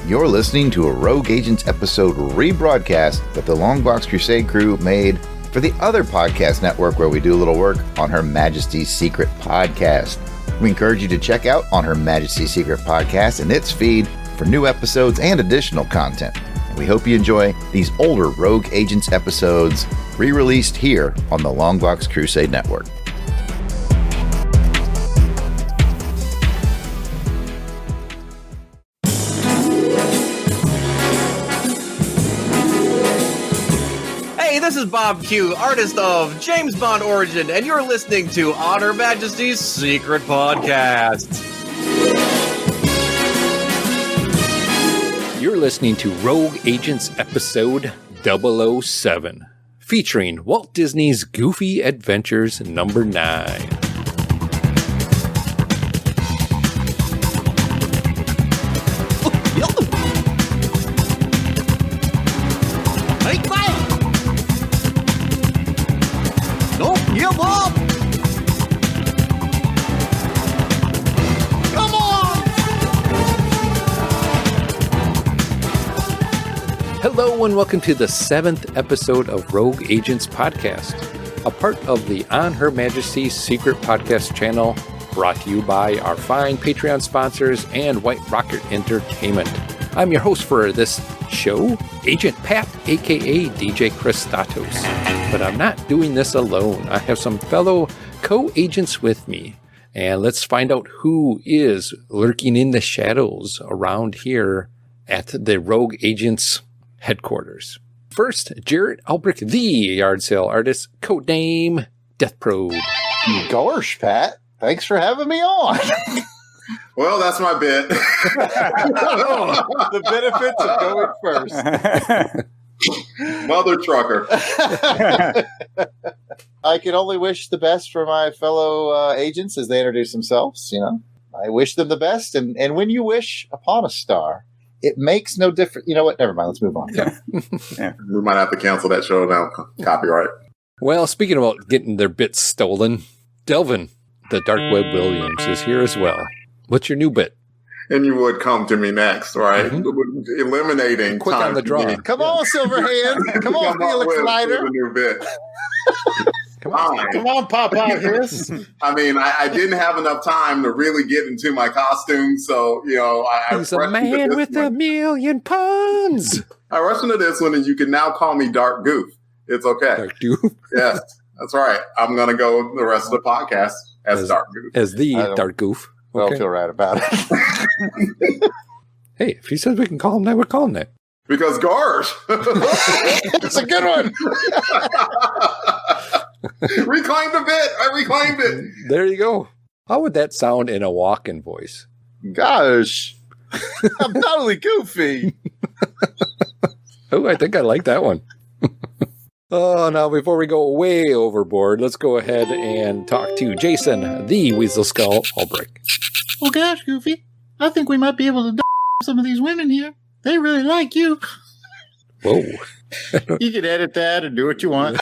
You're listening to a Rogue Agents episode rebroadcast that the Longbox Crusade crew made for the other podcast network where we do a little work on Her Majesty's Secret Podcast. We encourage you to check out on Her Majesty's Secret Podcast and its feed for new episodes and additional content. We hope you enjoy these older Rogue Agents episodes re-released here on the Longbox Crusade Network. This is Bob Q, artist of James Bond Origin, and you're listening to On Her Majesty's Secret Podcast. You're listening to Rogue Agents episode 007, featuring Walt Disney's Goofy Adventures number 9. Hello and welcome to the 7th episode of Rogue Agents Podcast, a part of the On Her Majesty's Secret Podcast channel, brought to you by our fine Patreon sponsors and White Rocket Entertainment. I'm your host for this show, Agent Pat, aka DJ Christatos. But I'm not doing this alone. I have some fellow co-agents with me, and let's find out who is lurking in the shadows around here at the Rogue Agents headquarters. First, Jarrod Alberich, the yard sale artist, codename Death Probe. Gosh, Pat, thanks for having me on. Well, that's my bit. The benefits of going first. Mother trucker. I can only wish the best for my fellow agents as they introduce themselves. You know, I wish them the best, and when you wish upon a star, it makes no difference. You know what? Never mind. Let's move on. Yeah. We might have to cancel that show now. Copyright. Well, speaking about getting their bits stolen, Delvin, the Dark Web Williams, is here as well. What's your new bit? And you would come to me next, right? Mm-hmm. Eliminating quick on the draw. Come on, Silverhand. Come on, Felix Leiter. A new bit. Come on, pop out, Chris. I mean, I didn't have enough time to really get into my costume, so, you know, He's a man with a million puns. I rushed into this one, and you can now call me Dark Goof. It's okay. Dark Goof? Yes, that's right. I'm going to go the rest of the podcast as Dark Goof. As the Dark Goof. Okay. I don't feel right about it. Hey, if he says we can call him that, we'll call him that. Because Garsh. It's a good one. Reclaimed a bit. I reclaimed it. There you go. How would that sound in a walk-in voice? Gosh. I'm totally goofy. Oh, I think I like that one. Oh, now before we go way overboard, let's go ahead and talk to Jason, the Weasel Skull Alberich. Oh gosh, Goofy. I think we might be able to some of these women here. They really like you. Whoa. You can edit that and do what you want.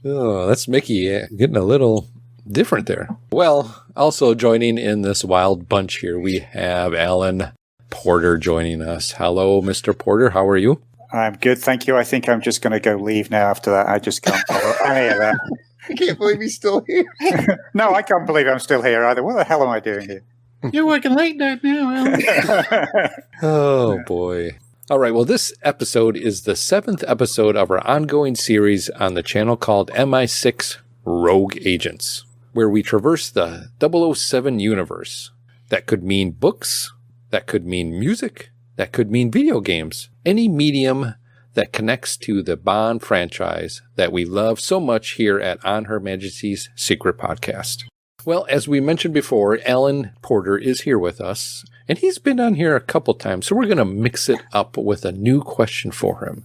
Oh, that's Mickey getting a little different there. Well, also joining in this wild bunch here, we have Alan Porter joining us. Hello, Mr. Porter. How are you? I'm good, thank you. I think I'm just going to go leave now after that. I just can't follow any of that. I can't believe he's still here. No, I can't believe I'm still here either. What the hell am I doing here? You're working late night now, Alan. Oh, boy. All right, well, this episode is the 7th episode of our ongoing series on the channel called MI6 Rogue Agents, where we traverse the 007 universe. That could mean books, that could mean music, that could mean video games, any medium that connects to the Bond franchise that we love so much here at On Her Majesty's Secret Podcast. Well, as we mentioned before, Alan Porter is here with us, and he's been on here a couple times, so we're going to mix it up with a new question for him.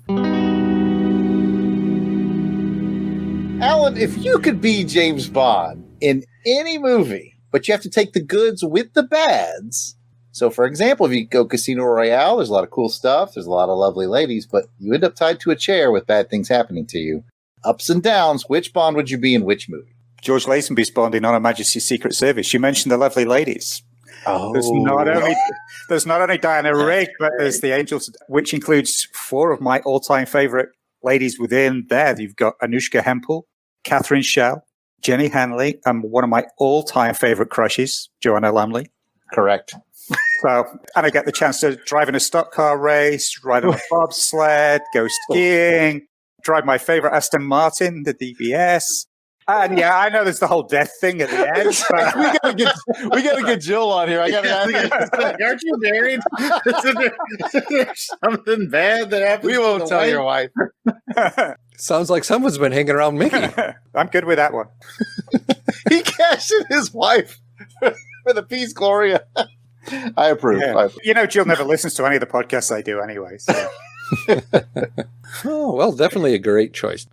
Alan, if you could be James Bond in any movie, but you have to take the goods with the bads. So, for example, if you go Casino Royale, there's a lot of cool stuff. There's a lot of lovely ladies, but you end up tied to a chair with bad things happening to you. Ups and downs, which Bond would you be in which movie? George Lazenby's Bond in On Her Majesty's Secret Service. You mentioned the lovely ladies. Oh, there's not only Diana Rigg, but there's the Angels, which includes 4 of my all-time favorite ladies within there. You've got Anushka Hempel, Catherine Schell, Jenny Hanley, and one of my all-time favorite crushes, Joanna Lumley. correct. So, and I get the chance to drive in a stock car race, ride on a bobsled, go skiing, drive my favorite Aston Martin, the DBS. And yeah, I know there's the whole death thing at the end. But we gotta get Jill on here. I gotta ask. Aren't you married? Is there something bad that happened? We won't tell your wife. Sounds like someone's been hanging around Mickey. I'm good with that one. He cashed in his wife for the Peace Gloria. I approve. Yeah. You know, Jill never listens to any of the podcasts I do anyway. So. Oh, well, definitely a great choice.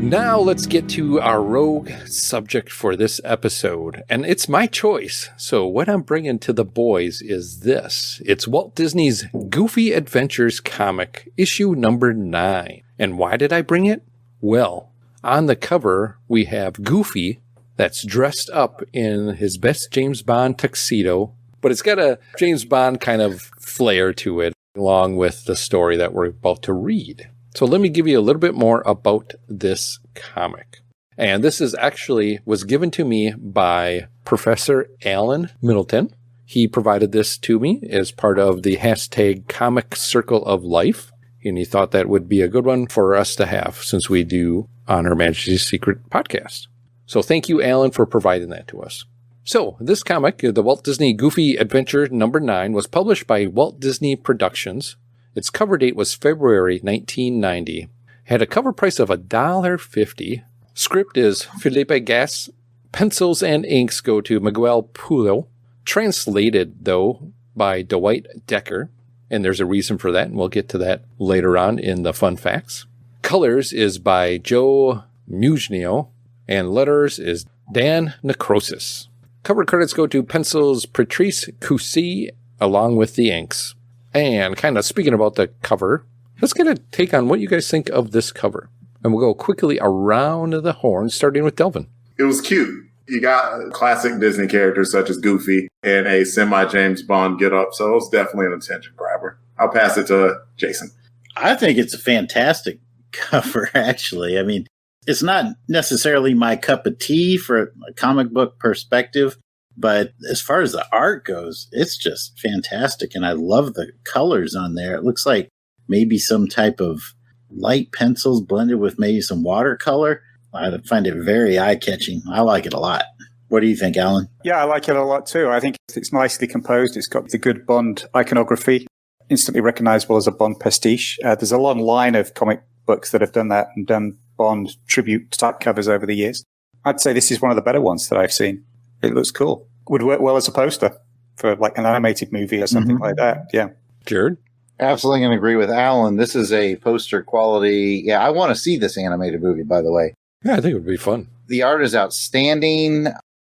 Now let's get to our rogue subject for this episode, and it's my choice. So what I'm bringing to the boys is this. It's Walt Disney's Goofy Adventures comic, issue number 9. And why did I bring it? Well, on the cover, we have Goofy that's dressed up in his best James Bond tuxedo, but it's got a James Bond kind of flair to it, along with the story that we're about to read. So let me give you a little bit more about this comic. And this is actually was given to me by Professor Alan Middleton. He provided this to me as part of the hashtag Comic Circle of Life. And he thought that would be a good one for us to have since we do on Her Majesty's Secret podcast. So thank you, Alan, for providing that to us. So this comic, the Walt Disney Goofy Adventure number 9, was published by Walt Disney Productions. Its cover date was February 1990. Had a cover price of $1.50. Script is Felipe Gas. Pencils and inks go to Miguel Pulo. Translated, though, by Dwight Decker. And there's a reason for that, and we'll get to that later on in the fun facts. Colors is by Joe Mugnio. And letters is Dan Necrosis. Cover credits go to pencils Patrice Cousy along with the inks. And kind of speaking about the cover, let's get a take on what you guys think of this cover. And we'll go quickly around the horn, starting with Delvin. It was cute. You got classic Disney characters such as Goofy and a semi-James Bond get-up, so it was definitely an attention grabber. I'll pass it to Jason. I think it's a fantastic cover, actually. I mean, it's not necessarily my cup of tea for a comic book perspective, but as far as the art goes, it's just fantastic. And I love the colors on there. It looks like maybe some type of light pencils blended with maybe some watercolor. I find it very eye-catching. I like it a lot. What do you think, Alan? Yeah, I like it a lot too. I think it's nicely composed. It's got the good Bond iconography, instantly recognizable as a Bond pastiche. There's a long line of comic books that have done that and done Bond tribute type covers over the years. I'd say this is one of the better ones that I've seen. It looks cool. Would work well as a poster for like an animated movie or something like that. Yeah. Jarrod? Absolutely going to agree with Alan. This is a poster quality. Yeah, I want to see this animated movie, by the way. Yeah, I think it would be fun. The art is outstanding.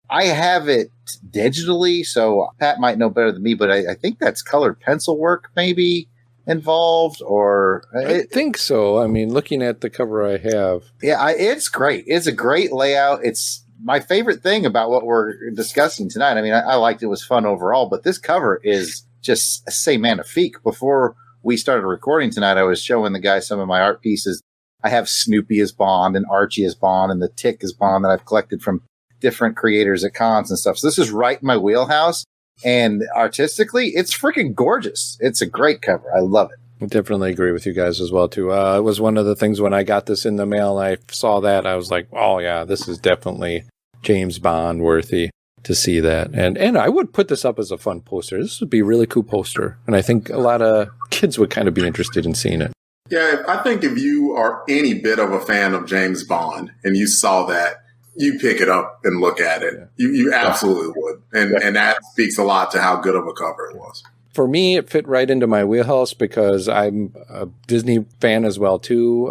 I have it digitally, so Pat might know better than me, but I think that's colored pencil work maybe involved, or I think so. I mean, looking at the cover I have. Yeah, it's great. It's a great layout. It's my favorite thing about what we're discussing tonight. I mean, I liked it. It was fun overall, but this cover is just c'est magnifique. Before we started recording tonight, I was showing the guy some of my art pieces. I have Snoopy as Bond and Archie as Bond and the Tick as Bond that I've collected from different creators at cons and stuff. So this is right in my wheelhouse. And artistically, it's freaking gorgeous. It's a great cover. I love it. I definitely agree with you guys as well, too. It was one of the things when I got this in the mail and I saw that, I was like, oh, yeah, this is definitely James Bond worthy to see that. And I would put this up as a fun poster. This would be a really cool poster. And I think a lot of kids would kind of be interested in seeing it. Yeah, I think if you are any bit of a fan of James Bond and you saw that, you pick it up and look at it. You absolutely would. And that speaks a lot to how good of a cover it was. For me, it fit right into my wheelhouse because I'm a Disney fan as well, too.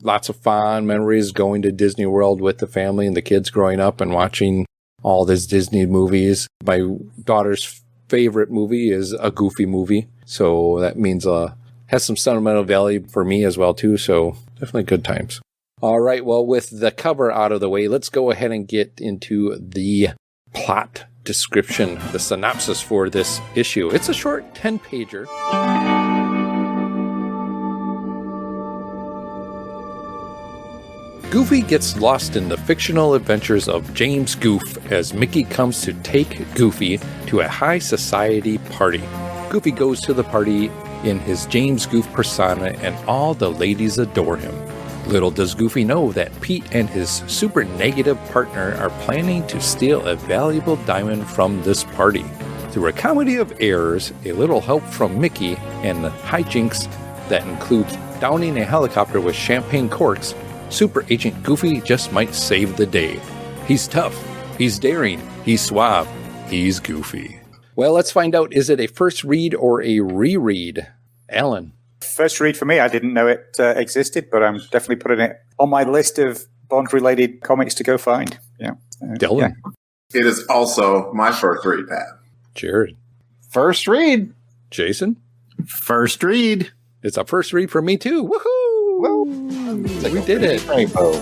Lots of fond memories going to Disney World with the family and the kids growing up and watching all these Disney movies. My daughter's favorite movie is a Goofy movie. So that means has some sentimental value for me as well, too. So definitely good times. All right, well, with the cover out of the way, let's go ahead and get into the plot description, the synopsis for this issue. It's a short 10-pager. Goofy gets lost in the fictional adventures of James Goof as Mickey comes to take Goofy to a high society party. Goofy goes to the party in his James Goof persona and all the ladies adore him. Little does Goofy know that Pete and his super negative partner are planning to steal a valuable diamond from this party. Through a comedy of errors, a little help from Mickey, and hijinks that includes downing a helicopter with champagne corks, Super Agent Goofy just might save the day. He's tough, he's daring, he's suave, he's Goofy. Well, let's find out, is it a first read or a reread? Alan. First read for me. I didn't know it existed, but I'm definitely putting it on my list of Bond-related comics to go find. Yeah. Delvin. Yeah. It is also my first read, Pat. Jarrod. First read. Jason. First read. It's a first read for me too. Woohoo! Woo! We did it. Rainbow.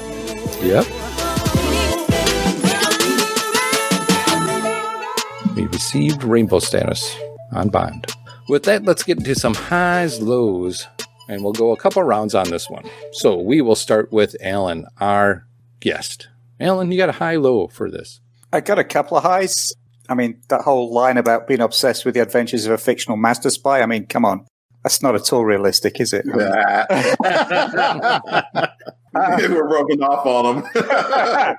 Yep. We received rainbow status on Bond. With that, let's get into some highs, lows, and we'll go a couple rounds on this one. So we will start with Alan, our guest. Alan, you got a high, low for this? I got a couple of highs. I mean, that whole line about being obsessed with the adventures of a fictional master spy, I mean, come on. That's not at all realistic, is it? We're rubbing off on them.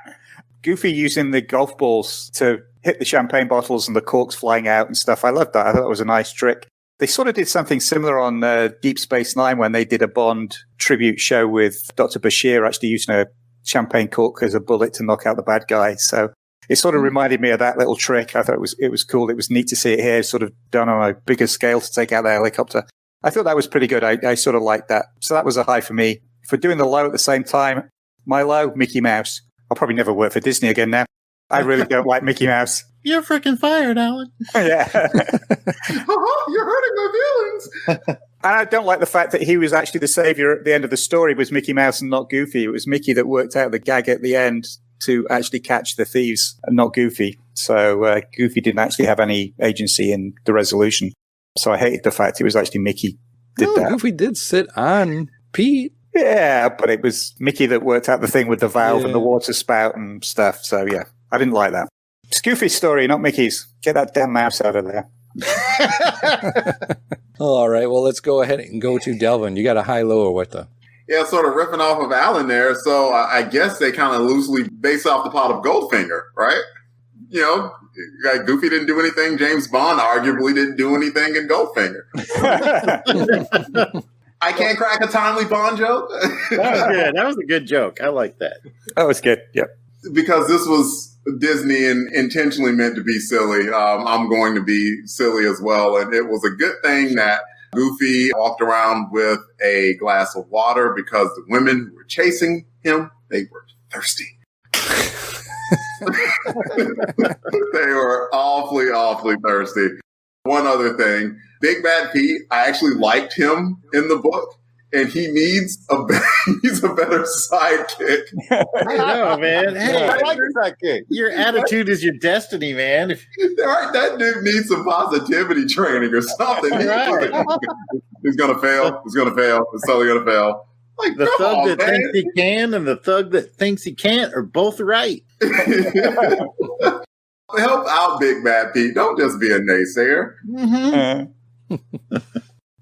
Goofy using the golf balls to hit the champagne bottles and the corks flying out and stuff. I loved that. I thought that was a nice trick. They sort of did something similar on Deep Space Nine when they did a Bond tribute show with Dr. Bashir actually using a champagne cork as a bullet to knock out the bad guy. So it sort of reminded me of that little trick. I thought it was cool. It was neat to see it here, sort of done on a bigger scale to take out the helicopter. I thought that was pretty good. I sort of liked that. So that was a high for me. For doing the low at the same time, my low, Mickey Mouse. I'll probably never work for Disney again now. I really don't like Mickey Mouse. You're freaking fired, Alan. Yeah. You're hurting my feelings. And I don't like the fact that he was actually the savior at the end of the story was Mickey Mouse and not Goofy. It was Mickey that worked out the gag at the end to actually catch the thieves and not Goofy. So Goofy didn't actually have any agency in the resolution. So I hated the fact it was actually Mickey did that. Goofy did sit on Pete. Yeah, but it was Mickey that worked out the thing with the valve and the water spout and stuff. So yeah, I didn't like that. It's Goofy's story, not Mickey's. Get that damn mouse out of there. All right, well, let's go ahead and go to Delvin. You got a high, low, or what the? Yeah, sort of riffing off of Alan there. So I guess they kind of loosely base off the plot of Goldfinger, right? You know, Goofy didn't do anything. James Bond arguably didn't do anything in Goldfinger. I can't crack a timely Bond joke. That was good. That was a good joke. I like that. That was good. Yep. Because this was Disney and intentionally meant to be silly. I'm going to be silly as well. And it was a good thing that Goofy walked around with a glass of water because the women who were chasing him, they were thirsty. They were awfully, awfully thirsty. One other thing, Big Bad Pete, I actually liked him in the book, and he needs a better sidekick. I know, man. Hey, I like the sidekick. your attitude is your destiny, man. Right, that dude needs some positivity training or something. Right. He's gonna fail. He's gonna fail. He's totally gonna fail. Like The come thug on, that man. thinks he can and the thug that thinks he can't are both right. Help out Big Bad Pete. Don't just be a naysayer. Mm-hmm.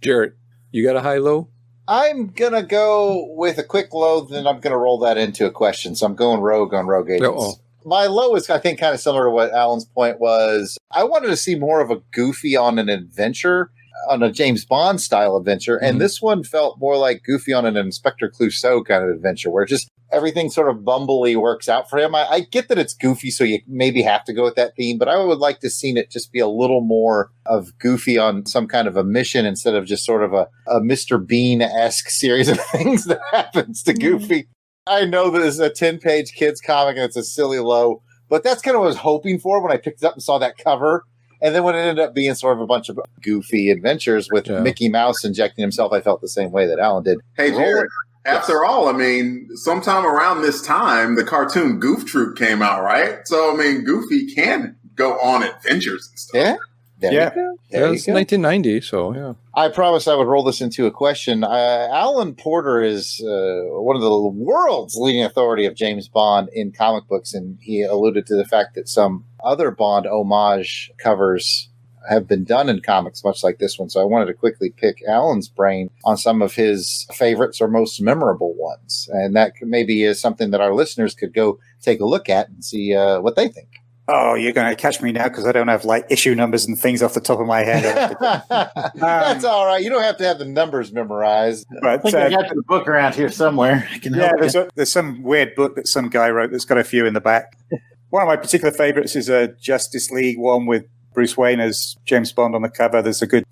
Jarrod, you got a high, low? I'm going to go with a quick low, then I'm going to roll that into a question. So I'm going rogue on Rogue Agents. Uh-oh. My low is, I think, kind of similar to what Alan's point was. I wanted to see more of a Goofy on an adventure, on a James Bond style adventure. And this one felt more like Goofy on an Inspector Clouseau kind of adventure, where just everything sort of bumbly works out for him. I get that it's Goofy, so you maybe have to go with that theme, but I would like to see it just be a little more of Goofy on some kind of a mission instead of just sort of a Mr. Bean-esque series of things that happens to Goofy. I know that it's a 10-page kids comic and it's a silly low, but that's kind of what I was hoping for when I picked it up and saw that cover. And then when it ended up being sort of a bunch of goofy adventures with Mickey Mouse injecting himself, I felt the same way that Alan did. Hey, Jarrod, After all, I mean, sometime around this time, the cartoon Goof Troop came out, right? So, I mean, Goofy can go on adventures and stuff. Yeah. Yeah. It's 1990, so yeah. I promised I would roll this into a question. Alan Porter is one of the world's leading authority of James Bond in comic books, and he alluded to the fact that some other Bond homage covers have been done in comics, much like this one. So I wanted to quickly pick Alan's brain on some of his favorites or most memorable ones. And that maybe is something that our listeners could go take a look at and see what they think. Oh, you're going to catch me now because I don't have like issue numbers and things off the top of my head. That's all right. You don't have to have the numbers memorized. But I think I got the book around here somewhere. I can help there's some weird book that some guy wrote that's got a few in the back. One of my particular favorites is a Justice League one with Bruce Wayne as James Bond on the cover. There's a good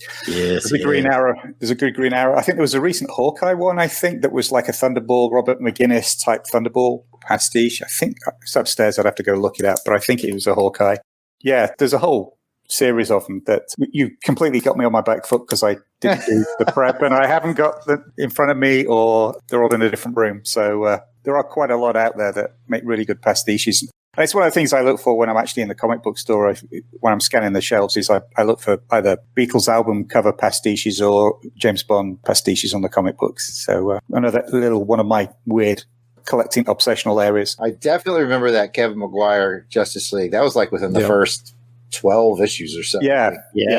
Green Arrow. There's a good Green Arrow. I think there was a recent Hawkeye one, that was like a Thunderball, Robert McGuinness type Thunderball pastiche. I think it's upstairs. I'd have to go look it up, but I think it was a Hawkeye. Yeah, there's a whole series of them that you completely got me on my back foot because I didn't do the prep and I haven't got them in front of me or they're all in a different room. So there are quite a lot out there that make really good pastiches. And it's one of the things I look for when I'm actually in the comic book store. When I'm scanning the shelves, is I look for either Beatles album cover pastiches or James Bond pastiches on the comic books. So another little one of my weird collecting obsessional areas. I definitely remember that Kevin Maguire Justice League. That was like within the first 12 issues or something. Yeah.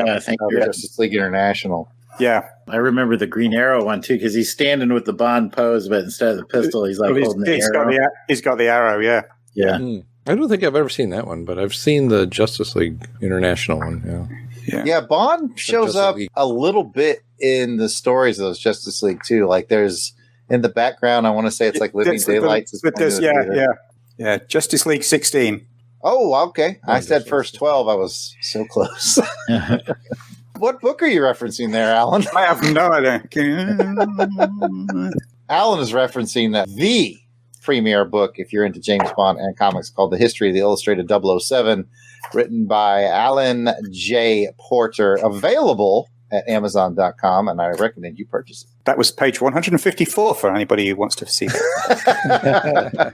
I think Justice League International. Yeah. I remember the Green Arrow one too, because he's standing with the Bond pose, but instead of the pistol, he's like holding the arrow. He's got the arrow, yeah. Yeah. Mm. I don't think I've ever seen that one, but I've seen the Justice League International one. Yeah, Bond shows up a little bit in the stories of those Justice League too. Like there's in the background, I want to say it's like Living Daylights. Yeah. Justice League 16. Oh, okay. I said first 12. I was so close. What book are you referencing there, Alan? I have no idea. Alan is referencing the premier book, if you're into James Bond and comics, called The History of the Illustrated 007, written by Alan J. Porter, available at Amazon.com, and I recommend you purchase it. That was page 154 for anybody who wants to see it.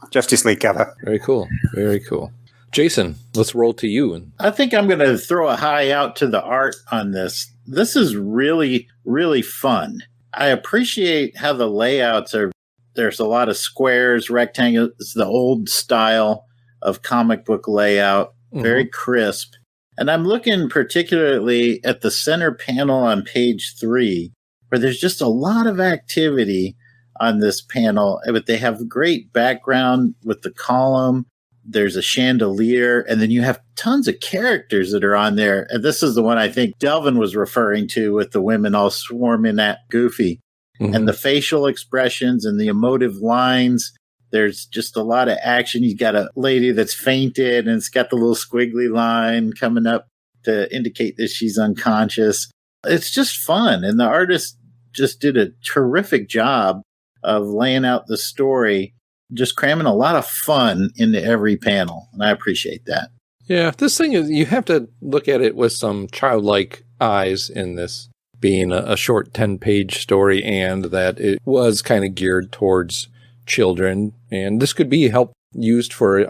Justice League cover. Very cool. Very cool. Jason, let's roll to you. I think I'm going to throw a high out to the art on this. This is really, really fun. I appreciate how the layouts are. There's a lot of squares, rectangles. It's the old style of comic book layout, very crisp. And I'm looking particularly at the center panel on page 3, where there's just a lot of activity on this panel. But they have great background with the column. There's a chandelier, and then you have tons of characters that are on there. And this is the one I think Delvin was referring to with the women all swarming at Goofy. And the facial expressions and the emotive lines. There's just a lot of action. You got a lady that's fainted and it's got the little squiggly line coming up to indicate that she's unconscious. It's just fun. And the artist just did a terrific job of laying out the story, just cramming a lot of fun into every panel. And I appreciate that. Yeah, this thing is, you have to look at it with some childlike eyes in this, being a short 10-page story, and that it was kind of geared towards children. And this could be used for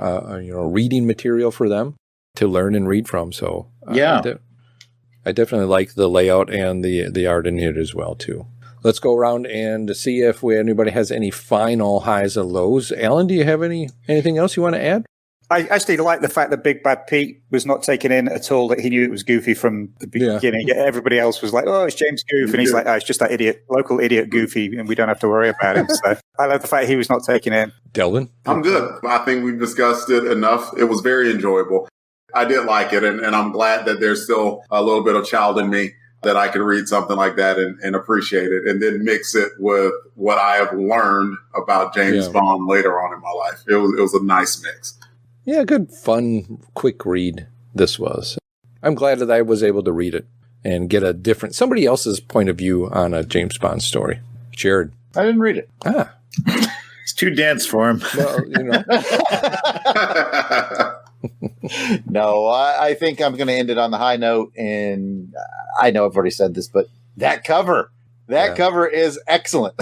reading material for them to learn and read from. So I definitely like the layout and the art in it as well too. Let's go around and see if anybody has any final highs and lows. Alan, do you have anything else you want to add? I actually like the fact that Big Bad Pete was not taken in at all, that he knew it was Goofy from the beginning. Yeah. Everybody else was like, oh, it's James Goof. And he's like, oh, it's just that local idiot Goofy, and we don't have to worry about him. So I love the fact he was not taken in. Delvin? I'm good. I think we've discussed it enough. It was very enjoyable. I did like it, and I'm glad that there's still a little bit of child in me that I can read something like that and appreciate it, and then mix it with what I have learned about James Bond later on in my life. It was a nice mix. Yeah, good, fun, quick read this was. I'm glad that I was able to read it and get somebody else's point of view on a James Bond story. Jarrod. I didn't read it. It's too dense for him. Well, No, I think I'm going to end it on the high note, and I know I've already said this, but that cover is excellent.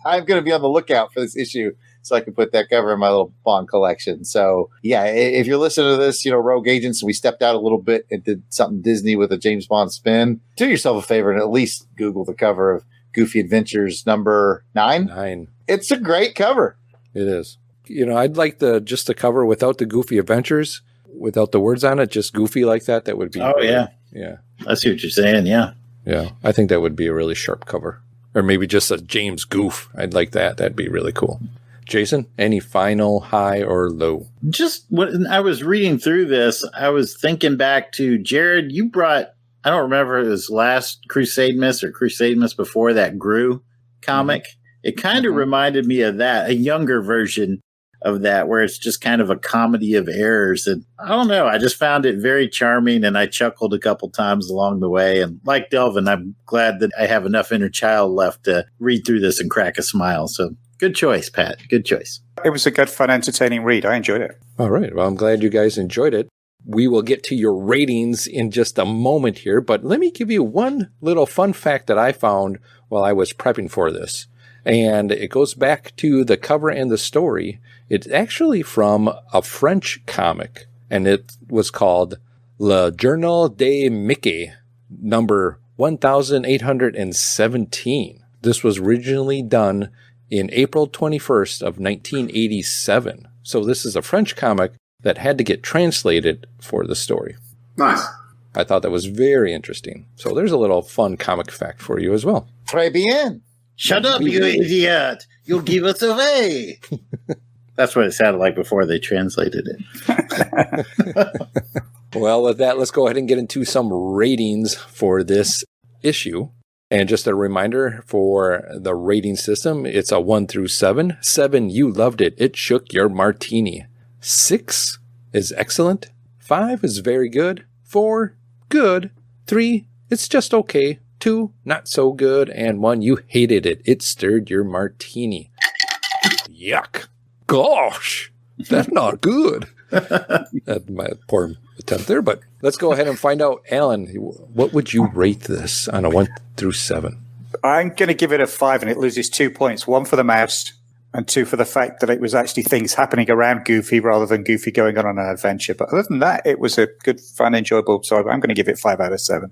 I'm going to be on the lookout for this issue so I can put that cover in my little Bond collection. So, yeah, if you're listening to this, Rogue Agents, we stepped out a little bit and did something Disney with a James Bond spin. Do yourself a favor and at least Google the cover of Goofy Adventures number 9. 9. It's a great cover. It is. I'd like just the cover without the Goofy Adventures, without the words on it, just Goofy like that. That would be. Oh, great. yeah. Yeah. I see what you're saying. Yeah. Yeah. I think that would be a really sharp cover. Or maybe just a James Goof. I'd like that. That'd be really cool. Jason, any final high or low? Just when I was reading through this, I was thinking back to Jarrod. You brought, I don't remember his last Crusade Miss or Crusade Miss before that Gru comic. Mm-hmm. It kind of reminded me of that, a younger version of that, where it's just kind of a comedy of errors. And I don't know, I just found it very charming, and I chuckled a couple times along the way. And like Delvin, I'm glad that I have enough inner child left to read through this and crack a smile. So good choice, Pat. Good choice. It was a good, fun, entertaining read. I enjoyed it. All right. Well, I'm glad you guys enjoyed it. We will get to your ratings in just a moment here, but let me give you one little fun fact that I found while I was prepping for this. And it goes back to the cover and the story. It's actually from a French comic, and it was called Le Journal de Mickey, number 1817. This was originally done in April 21st of 1987. So this is a French comic that had to get translated for the story. Nice. I thought that was very interesting. So there's a little fun comic fact for you as well. Très bien. Shut up, you idiot. You'll give us away. That's what it sounded like before they translated it. Well, with that, let's go ahead and get into some ratings for this issue. And just a reminder for the rating system, it's a 1 through 7. 7, you loved it. It shook your martini. 6 is excellent. 5 is very good. 4, good. 3, it's just okay. 2, not so good. And 1, you hated it. It stirred your martini. Yuck. Gosh, that's not good. That's my poor attempt there, but let's go ahead and find out. Alan, what would you rate this on a 1 through 7? I'm going to give it a 5, and it loses 2 points. 1 for the mouse, and 2 for the fact that it was actually things happening around Goofy rather than Goofy going on an adventure. But other than that, it was a good, fun, enjoyable. So I'm going to give it 5 out of 7.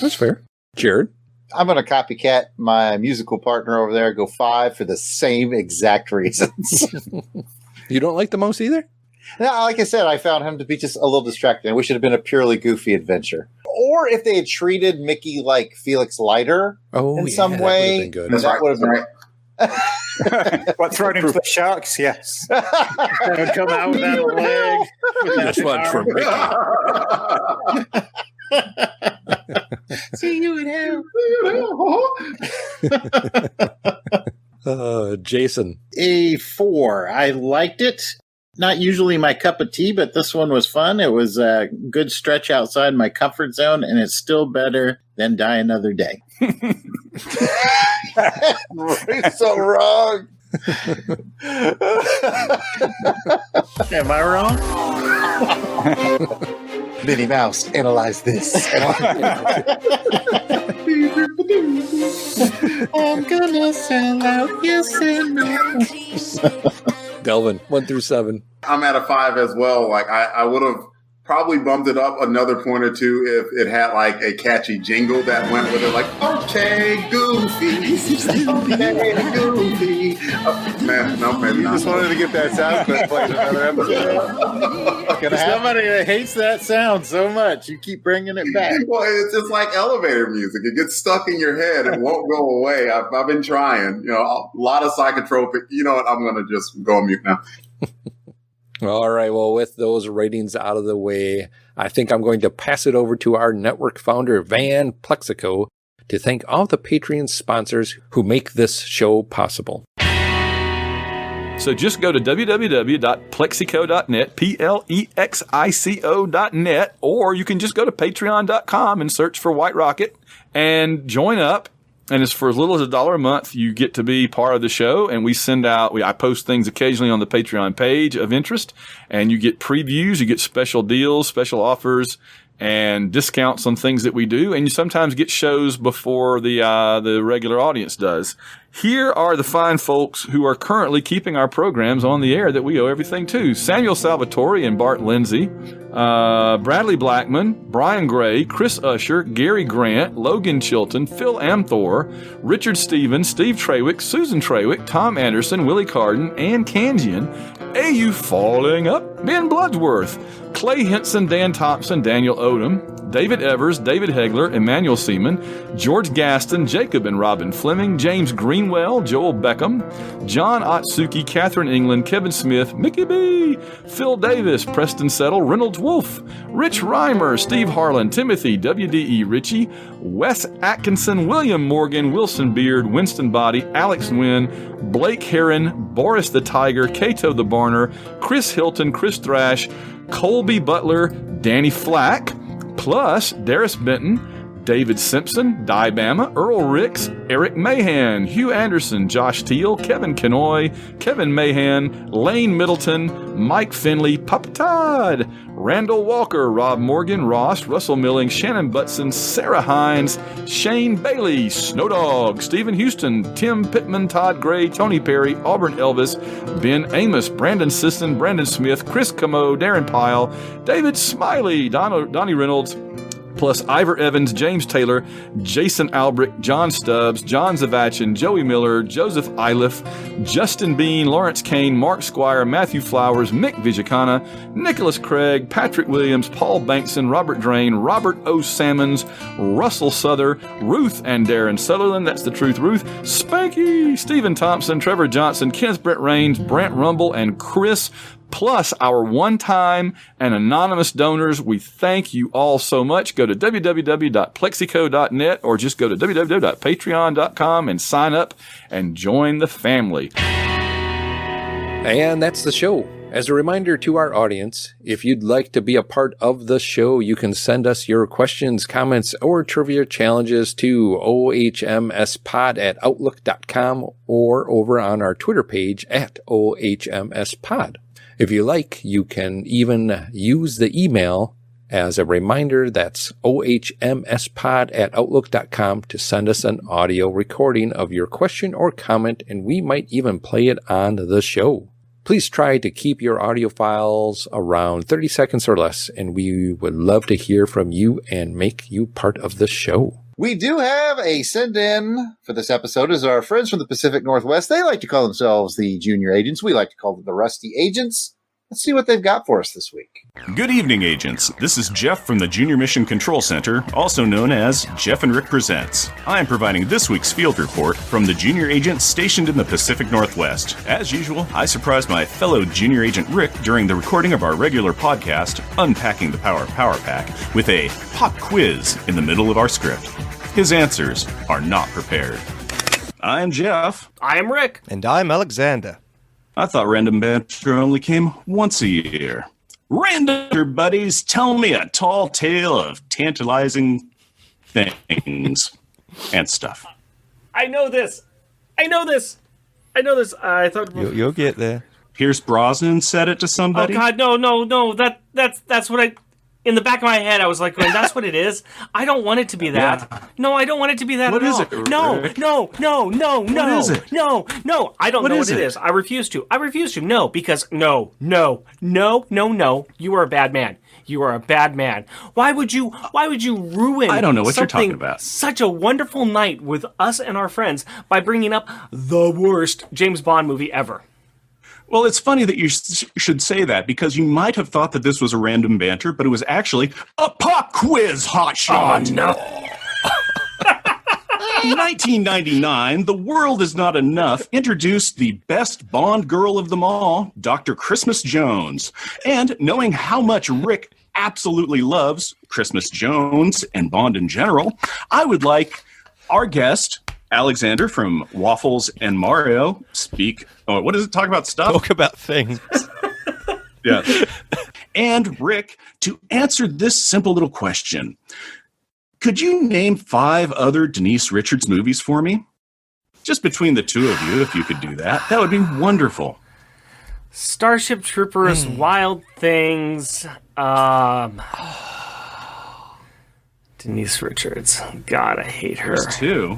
That's fair. Jarrod? I'm going to copycat my musical partner over there, go 5 for the same exact reasons. You don't like the mouse either? No, like I said, I found him to be just a little distracting. I wish it had been a purely Goofy adventure. Or if they had treated Mickey like Felix Leiter in some way, that would have been Right. What, thrown into the sharks? Yes. Come out without a leg. This one for Mickey. See you in hell. Jason. A 4. I liked it. Not usually my cup of tea, but this one was fun. It was a good stretch outside my comfort zone, and it's still better than Die Another Day. You're so wrong. Am I wrong? Minnie Mouse, analyze this. I'm gonna sell out, yes and no. Delvin, 1 through 7. I'm at a 5 as well. Like I would have probably bumped it up another point or two if it had like a catchy jingle that went with it, like "Okay, Goofy, okay, Goofy." Oh, man, no, maybe not. Just wanted to get that sound clip played in another episode. Somebody that hates that sound so much, you keep bringing it back. Well, it's just like elevator music. It gets stuck in your head and won't go away. I've been trying. A lot of psychotropic. You know what? I'm going to just go on mute now. All right. Well, with those ratings out of the way, I think I'm going to pass it over to our network founder, Van Plexico, to thank all the Patreon sponsors who make this show possible. So just go to www.plexico.net, Plexico.net, or you can just go to patreon.com and search for White Rocket and join up. And it's for as little as $1 a month, you get to be part of the show. And we send out, I post things occasionally on the Patreon page of interest, and you get previews, you get special deals, special offers, and discounts on things that we do. And you sometimes get shows before the regular audience does. Here are the fine folks who are currently keeping our programs on the air that we owe everything to. Samuel Salvatore and Bart Lindsay, Bradley Blackman, Brian Gray, Chris Usher, Gary Grant, Logan Chilton, Phil Amthor, Richard Stevens, Steve Trawick, Susan Trawick, Tom Anderson, Willie Carden, Ann Kanjian, AU Falling Up, Ben Bloodsworth, Clay Henson, Dan Thompson, Daniel Odom, David Evers, David Hegler, Emmanuel Seaman, George Gaston, Jacob and Robin Fleming, James Greenwell, Joel Beckham, John Otsuki, Catherine England, Kevin Smith, Mickey B, Phil Davis, Preston Settle, Reynolds Wolf, Rich Reimer, Steve Harlan, Timothy, WDE Ritchie, Wes Atkinson, William Morgan, Wilson Beard, Winston Body, Alex Nguyen, Blake Heron, Boris the Tiger, Cato the Barner, Chris Hilton, Chris Thrash, Colby Butler, Danny Flack, plus Darius Benton, David Simpson, Di Bama, Earl Ricks, Eric Mahan, Hugh Anderson, Josh Teal, Kevin Kenoy, Kevin Mahan, Lane Middleton, Mike Finley, Papa Todd, Randall Walker, Rob Morgan, Ross, Russell Milling, Shannon Butson, Sarah Hines, Shane Bailey, Snowdog, Stephen Houston, Tim Pittman, Todd Gray, Tony Perry, Auburn Elvis, Ben Amos, Brandon Sisson, Brandon Smith, Chris Camo, Darren Pyle, David Smiley, Donnie Reynolds, plus Ivor Evans, James Taylor, Jason Alberich, John Stubbs, John Zavachin, Joey Miller, Joseph Iliff, Justin Bean, Lawrence Kane, Mark Squire, Matthew Flowers, Mick Vijacana, Nicholas Craig, Patrick Williams, Paul Bankson, Robert Drain, Robert O. Sammons, Russell Souther, Ruth and Darren Sutherland, that's the truth, Ruth, Spanky, Stephen Thompson, Trevor Johnson, Kenneth Brett Raines, Brant Rumble, and Chris, plus our one-time and anonymous donors. We thank you all so much. Go to www.plexico.net or just go to www.patreon.com and sign up and join the family. And that's the show. As a reminder to our audience, if you'd like to be a part of the show, you can send us your questions, comments, or trivia challenges to ohmspod@outlook.com or over on our Twitter page @ohmspod. If you like, you can even use the email as a reminder. That's ohmspod@outlook.com to send us an audio recording of your question or comment, and we might even play it on the show. Please try to keep your audio files around 30 seconds or less, and we would love to hear from you and make you part of the show. We do have a send-in for this episode as our friends from the Pacific Northwest. They like to call themselves the Junior Agents. We like to call them the Rusty Agents. Let's see what they've got for us this week. Good evening, Agents. This is Jeff from the Junior Mission Control Center, also known as Jeff and Rick Presents. I am providing this week's field report from the Junior Agents stationed in the Pacific Northwest. As usual, I surprised my fellow Junior Agent Rick during the recording of our regular podcast, Unpacking the Power Pack, with a pop quiz in the middle of our script. His answers are not prepared. I'm Jeff. I am Rick. And I'm Alexander. I thought random banter only came once a year. Random buddies, tell me a tall tale of tantalizing things and stuff. I know this. I thought You'll get there. Pierce Brosnan said it to somebody. Oh God, no. That's what I. In the back of my head, I was like, well, that's what it is. I don't want it to be that. Yeah. No, I don't want it to be that what at is all. It, Rick? No. What is it? No. I don't know what it is. I refuse to. No, because no. You are a bad man. Why would you ruin I don't know what you're talking about. Such a wonderful night with us and our friends by bringing up the worst James Bond movie ever? Well, it's funny that you should say that, because you might have thought that this was a random banter, but it was actually a pop quiz, hotshot. Oh, no. In 1999, The World Is Not Enough introduced the best Bond girl of them all, Dr. Christmas Jones. And knowing how much Rick absolutely loves Christmas Jones and Bond in general, I would like our guest, Alexander from Waffles and Mario, what does it talk about stuff? Talk about things. Yeah. And Rick, to answer this simple little question, could you name 5 other Denise Richards movies for me? Just between the two of you, if you could do that, that would be wonderful. Starship Troopers, Wild Things, Denise Richards. God, I hate her. There's 2.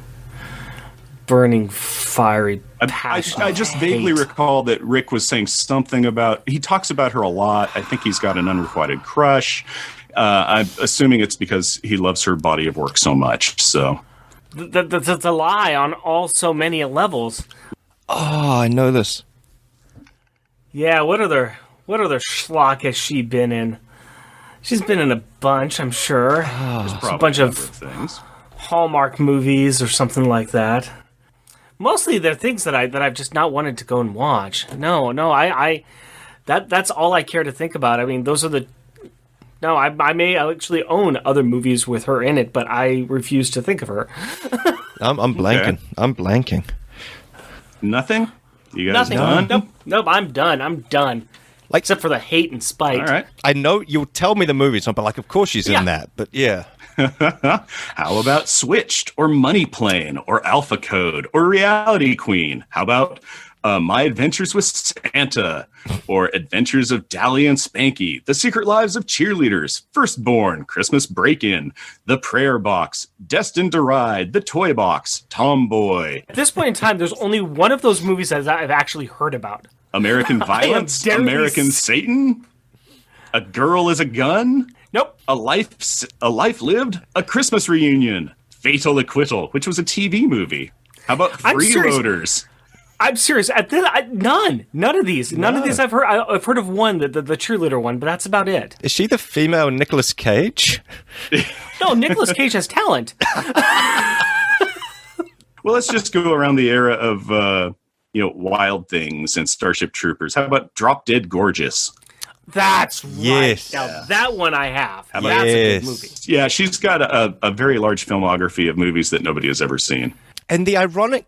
burning, fiery passion. I just vaguely recall that Rick was saying something about, he talks about her a lot. I think he's got an unrequited crush. I'm assuming it's because he loves her body of work so much. So that's a lie on all so many levels. Oh, I know this. Yeah, what other schlock has she been in? She's been in a bunch, I'm sure. A bunch of things. Hallmark movies or something like that. Mostly they're things that I've just not wanted to go and watch. No, that's all I care to think about. I mean, those are the. No, I may actually own other movies with her in it, but I refuse to think of her. I'm blanking. Okay. I'm blanking. Nothing? You guys Nothing. done? Nope. I'm done. Like, except for the hate and spite. All right. I know you'll tell me the movie, but like, of course she's in that. But yeah. How about Switched or Money Plane or Alpha Code or Reality Queen? How about My Adventures with Santa or Adventures of Dally and Spanky, The Secret Lives of Cheerleaders, Firstborn, Christmas Break-In, The Prayer Box, Destined to Ride, The Toy Box, Tomboy. At this point in time, there's only one of those movies that I've actually heard about. American Violence, American Satan, A Girl is a Gun. Nope. A Life Lived, A Christmas Reunion, Fatal Acquittal, which was a TV movie. How about Freeloaders? I'm serious. None of these. None of these I've heard. I've heard of one, the cheerleader one, but that's about it. Is she the female Nicolas Cage? No, Nicolas Cage has talent. Well, let's just go around the era of Wild Things and Starship Troopers. How about Drop Dead Gorgeous? That's right. Yes. Now, that one I have. How about That's a good movie. Yeah, she's got a very large filmography of movies that nobody has ever seen. And the ironic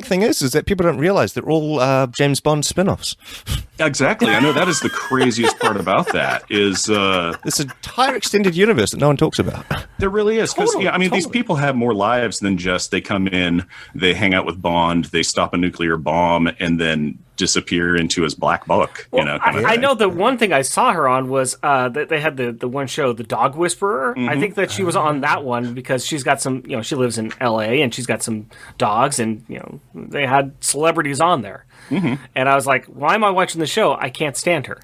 thing is that people don't realize they're all James Bond spin-offs. Exactly. I know that is the craziest part about that is this entire extended universe that no one talks about. There really is. Because these people have more lives than just they come in, they hang out with Bond, they stop a nuclear bomb, and then disappear into his black book. Well, I know the one thing I saw her on was that they had the one show, The Dog Whisperer. Mm-hmm. I think that she was on that one because she's got some, she lives in L.A. and she's got some dogs, and they had celebrities on there. Mm-hmm. And I was like, why am I watching the show? I can't stand her.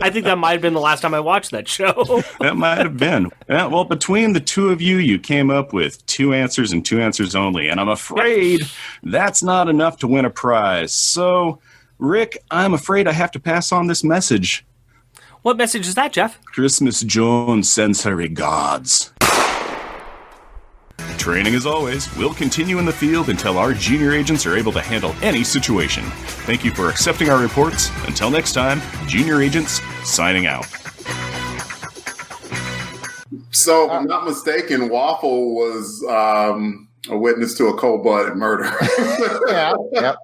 I think that might have been the last time I watched that show. That might have been. Yeah, well, between the two of you, you came up with 2 answers and 2 answers only. And I'm afraid that's not enough to win a prize. So, Rick, I'm afraid I have to pass on this message. What message is that, Jeff? Christmas Jones sends her regards. Training, as always, will continue in the field until our junior agents are able to handle any situation. Thank you for accepting our reports. Until next time, junior agents signing out. So, if I'm not mistaken, Waffle was a witness to a cold-blooded murder. Yeah.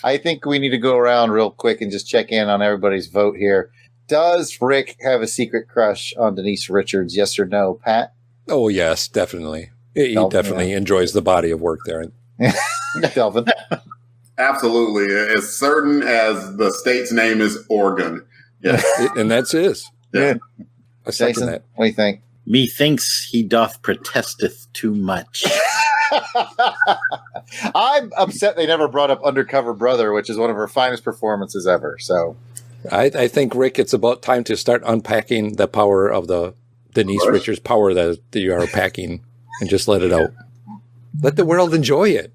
I think we need to go around real quick and just check in on everybody's vote here. Does Rick have a secret crush on Denise Richards? Yes or no, Pat? Oh, yes, definitely. He definitely enjoys the body of work there. Delvin? Absolutely. As certain as the state's name is Oregon. Yes. And that's his. Yeah. I second Jason, that. what do you think? Methinks he doth protesteth too much. I'm upset they never brought up Undercover Brother, which is one of her finest performances ever. So, I think, Rick, it's about time to start unpacking the power of the Denise Richards power that you are packing. And just let it out. Let the world enjoy it.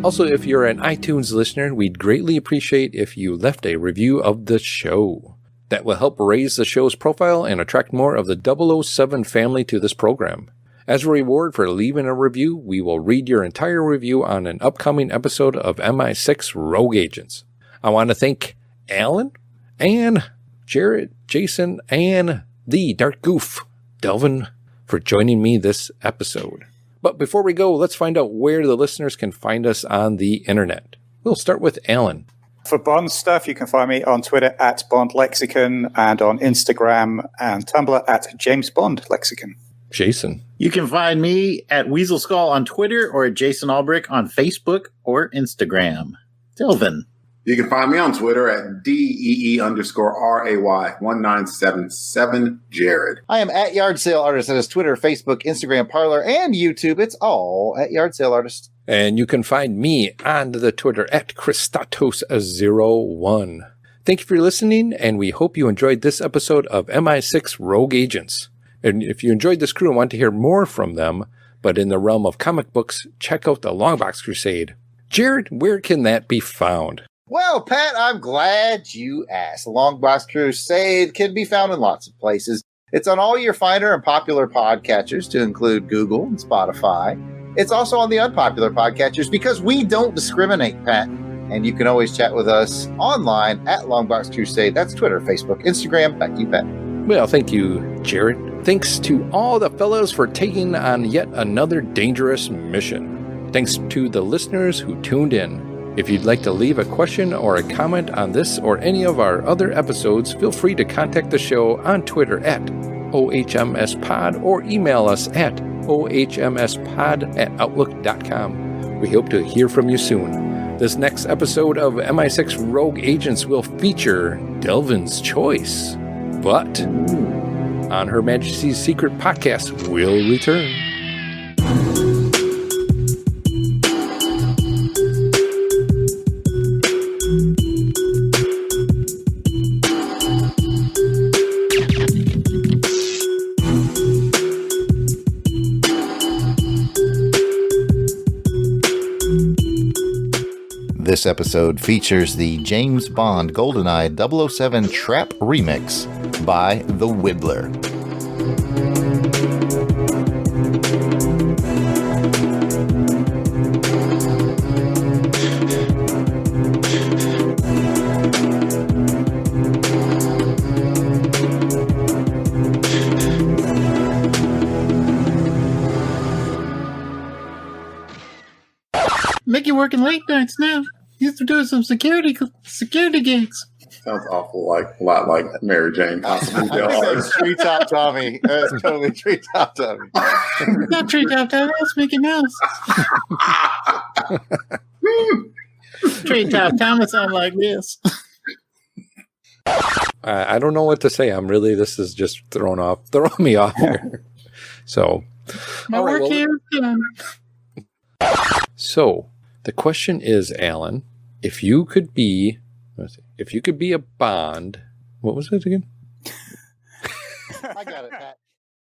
Also, if you're an iTunes listener, we'd greatly appreciate if you left a review of the show. That will help raise the show's profile and attract more of the 007 family to this program. As a reward for leaving a review, we will read your entire review on an upcoming episode of MI6 Rogue Agents. I want to thank Alan and Jarrod, Jason, and the Dark Goof, Delvin, for joining me this episode. But before we go, let's find out where the listeners can find us on the internet. We'll start with Alan. For Bond stuff, you can find me on Twitter at Bond Lexicon and on Instagram and Tumblr at James Bond Lexicon. Jason. You can find me at Weasel Skull on Twitter or at Jason Alberich on Facebook or Instagram. Delvin. You can find me on Twitter at DEE_RAY1977 Jarrod. I am at Yard Sale Artist. That is Twitter, Facebook, Instagram, Parler, and YouTube. It's all at Yard Sale Artist. And you can find me on the Twitter at Christatos01. Thank you for listening, and we hope you enjoyed this episode of MI6 Rogue Agents. And if you enjoyed this crew and want to hear more from them, but in the realm of comic books, check out the Longbox Crusade. Jarrod, where can that be found? Well, Pat, I'm glad you asked. The Longbox Crusade can be found in lots of places. It's on all your finer and popular podcatchers, to include Google and Spotify. It's also on the unpopular podcatchers because we don't discriminate, Pat. And you can always chat with us online at Longbox Crusade. That's Twitter, Facebook, Instagram. Back to you, Pat. Well, thank you, Jarrod. Thanks to all the fellows for taking on yet another dangerous mission. Thanks to the listeners who tuned in. If you'd like to leave a question or a comment on this or any of our other episodes, feel free to contact the show on Twitter at OHMSPod or email us at ohmspod@outlook.com. We hope to hear from you soon. This next episode of MI6 Rogue Agents will feature Delvin's Choice. But on Her Majesty's Secret Podcast will return. This episode features the James Bond GoldenEye 007 Trap Remix by The Whittler. Mickey working late nights now. He's doing some security gigs. Sounds awful a lot like Mary Jane. That's Treetop Tommy. That's totally Treetop Tommy. Not Treetop Tommy, that's Mickey Mouse. Treetop Tommy sound like this. I don't know what to say. This is just throwing me off here. So, My work here is done. So, the question is, Alan, if you could be a Bond, what was it again? I got